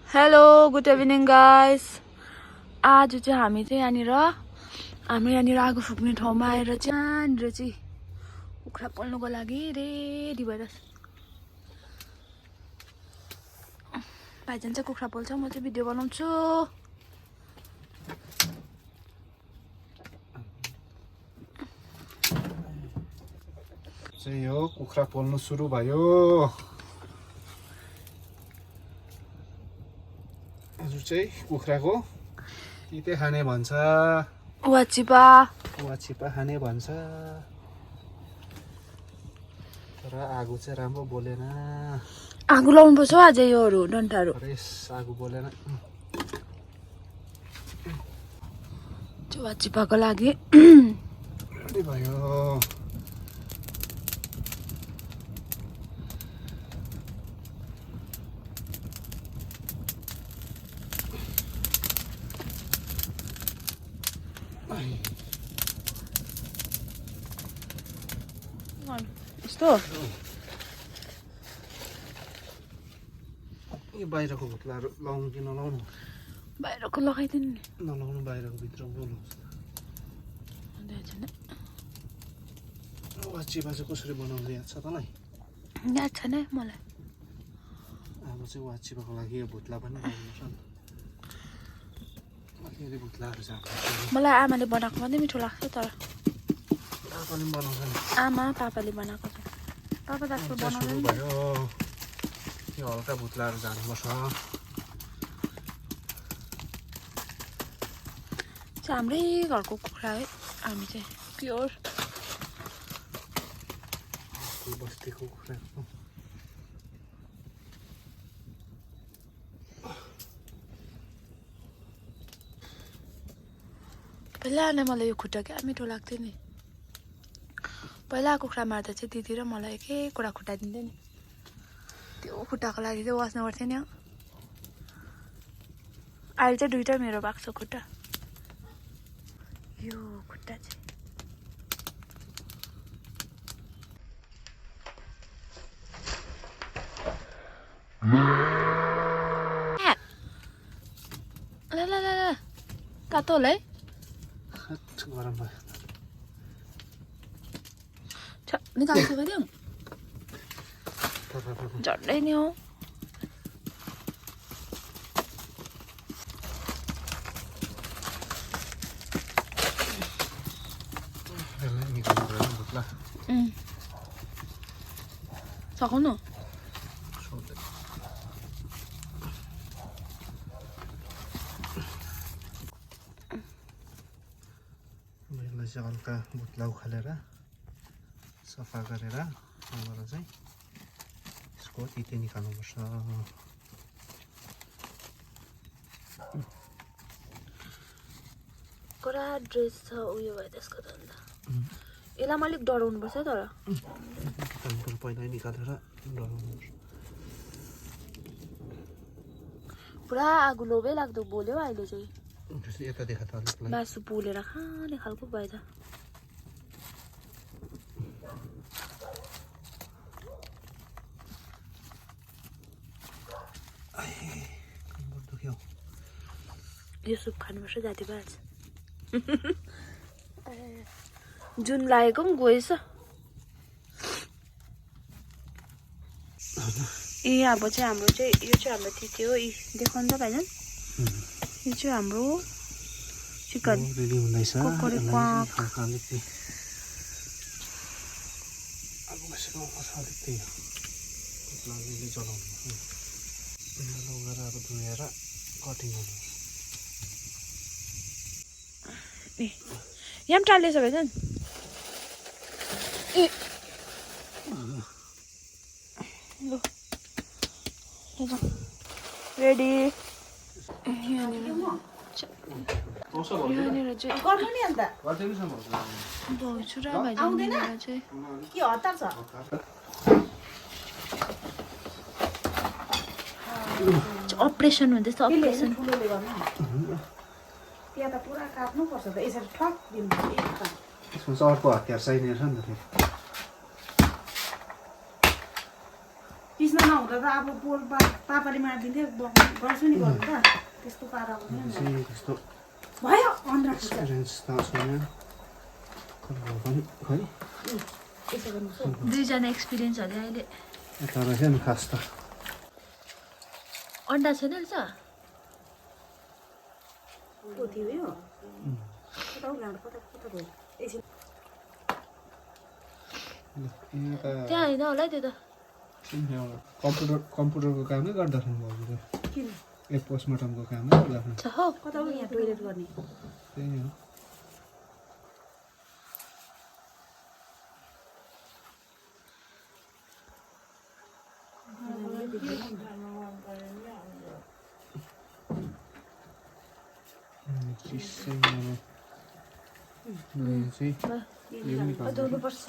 Hello good evening guys. आज चाहिँ हामी चाहिँ हाम्रो यहाँनिर आगो फुक्ने ठाउँमा आएर चाहिँ यहाँनिर चाहिँ कुखुरा पोल्नुको लागि रेडी भएर भाइजन चाहिँ कुखुरा पोल्छ, म चाहिँ भिडियो बनाउँछु। चाहिँ यो कुखुरा पोल्नु सुरु भयो। हजुर चाहिँ कुखुराको के खाने भन्छ? वाचिपा खाने भन्छ। तर आगो चाहिँ राम्रो बोलेन। आगो लाउनु पर्छ आज योहरू डन्ठाहरू। आगो बोलेन। वाचिपाको लागि रेडी भयो। यस्तो यो बाहिरको भुत्लाहरू लाउनु कि नलाउनु? बाहिरको लगाइदिनु नि। नलाउनु, बाहिरको भित्र बोल्नु। वाचिपा चाहिँ कसरी बनाउँदै याद छ तँलाई? याद छैन मलाई। अब चाहिँ वाचिपाको लागि यो भुत्ला पनि बनाउनुपर्छ नि। अलि भुत्लाहरू चाहिँ मलाई आमाले बनाएको मात्रै मिठो लाग्छ। तर पापाले पनि बनाउँछ नि। आमा पापाले बनाएको छ। पापा त आजकल बनाउँदैन। भयो यो हल्का भुत्लाहरू झार्नुपर्छ। हाम्रै घरको कुखुरा है, हामी चाहिँ प्योर बस्तीको कुखुरा। पहिला नै मलाई यो खुट्टा क्या मिठो लाग्थ्यो नि। पहिला कुखुरा मार्दा चाहिँ दिदी र मलाई एकै कुरा खुट्टा दिन्थ्यो नि। त्यो खुट्टाको लागि चाहिँ वास्नु पर्थ्यो नि। अहिले चाहिँ दुइटा मेरो भएको छ खुट्टा। यो खुट्टा चाहिँ ल ल ल ल तातो होला है। गरम भयो। निकाल्छु गरिदिउँ झट्टै नि हो। सघाउनु यसलाई चाहिँ हल्का भुत्ला उखालेर सफा गरेर त्यहाँबाट चाहिँ यसको तिते निकाल्नुपर्छ। कडा ड्रेस छ उयो भयो त्यसको त। अन्त यसलाई पनि अलिक डराउनु पर्छ। तर पहिल्यै निकालेर डराउनुपर्छ। पुरा आगो लोभै लाग्दो बोल्यो अहिले चाहिँ। यता देखा त अलिक मासु पोलेर खाने खालको भयो त। यो सुप खानुपर्छ जाति भएछ। जुन लागेको पनि गएछ। अब चाहिँ हाम्रो चाहिँ यो चाहिँ हाम्रो तिते हो। देखाउनु त भाइजन। यो चाहिँ हाम्रो चिकन रेडी हुँदैछ। लगेर अब धोएर कटिङ गर्नु। यहाँ पनि टाल्दैछ भाइजन। ए रेडी। यहाँनिर चाहिँ गर्नु नि अन्त भाउजू र भाइजन चाहिँ के हतार छ? अपरेसन हुँदैछ। अपरेसन ठुलोले गर्नु त्यहाँ त पुरा काट्नुपर्छ त। यसरी ठक दिनु। यसमा चाहिँ अर्को हतियार चाहिने रहेछ नि त। त्यसमा नहुँदा त अब बोल पापाले मारिदिन्थ्यो गर्छु नि गर्नु त त्यस्तो पारा हुँदैन चाहिँ त्यस्तो भयो 15 एक्सपिरियन्स त छैन तर पनि खै यसो गर्नु दुईजना एक्सपिरियन्स अरे अहिले यता रहेछ नि खास त अन्डा छैन रहेछ को थियो यो कता कता भयो एकछिन त्यहाँ होइन होला है त्यो त कम्प्युटरको कामै गर्दाखेरि भयो किन ए पोस्टमार्टमको कामै गर्दाखेरि छ हो कता हो यहाँ टोइलेट गर्ने त्यही हो धुनुपर्छ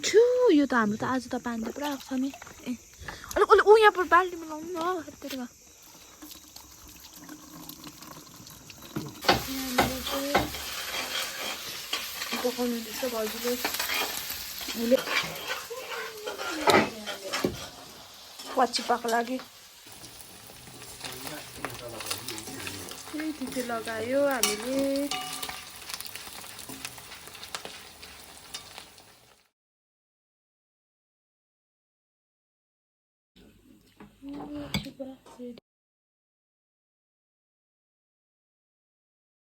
छु यो त हाम्रो त आज त पानी त पुरा आएको छ नि ए अलिक अलिक ऊ यहाँ पर बाल्टीमा लाउनु न हत्तेरिका पकाउनु त्यस्तो भाउजूले उसले वाचिपाको लागि त्यति लगायो हामीले